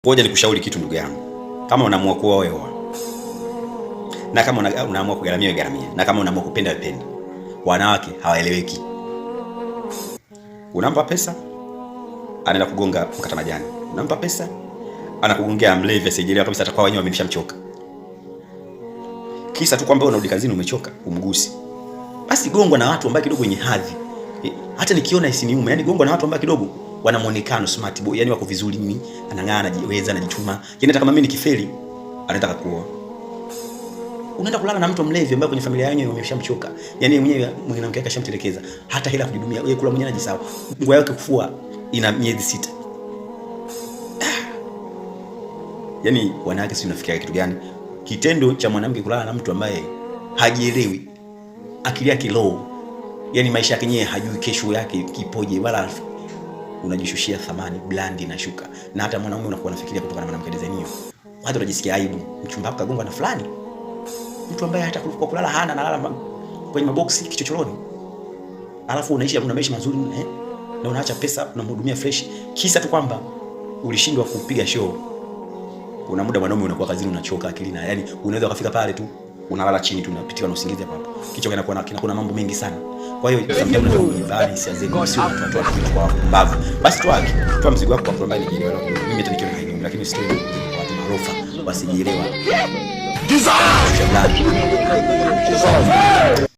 Ngoja nikushauri kitu ndugu yangu. Kama unaamua kuoa wewe, na kama unaamua kugaramia garamia, na kama unaamua kupenda penda. Wanawake hawaeleweki. Unampa pesa, anaenda kugonga mkata majani. Unampa pesa, anakugongea mlevi asijeelewa kabisa, atakuwa wenyewe wameshamchoka. Kisa tu kwamba unarudi kazini umechoka, umgusi. Basi gongwa na watu ambao kidogo wenye hadhi. Hata nikiona isiniume, yani gongwa na watu ambao kidogo wana muonekano smart boy, yani wako vizuri, nini anang'aa, anajiweza, anajituma. Yani hata kama mimi nikifeli, anataka kuoa. Unaenda kulala na mtu mlevi ambaye kwenye familia yake wameshamchoka. Yani mwenyewe mwanamke wake ashamtelekeza. Hata hela kujidumia, yeye kula mwenyewe anajisahau. Nguo yake kufua ina miezi 6. Yani wanawake si unafikiria kitu gani? Kitendo cha mwanamke kulala na mtu ambaye hajielewi, akili yake low, yani maisha yake yenyewe hajui kesho yake kipoje, wala unajishushia thamani, blandi na shuka. Na hata mwanaume unakuwa unafikiria kutokana na mwanamke design hiyo, hata unajisikia aibu. Mchumba wako kagongwa na fulani, mtu ambaye hata kulala hana, analala kwenye maboksi kichochoroni, alafu unaishi maisha mazuri na unaacha pesa unamhudumia fresh, kisa tu kwamba ulishindwa kupiga show. Kuna muda mwanaume unakuwa kazini unachoka akili, na yani unaweza kufika pale tu unalala chini tu unapitiwa na usingizi hapo hapo, kichwa kinakuwa mambo mengi sana. Kwa hiyo sometimes unajibali sianze sio watu kwa mbavu. Basi toa mzigo wako kwa mtu ambaye anajielewa. Mimi hata nikiona hainiumi, lakini sio watu maarufu wasijielewa.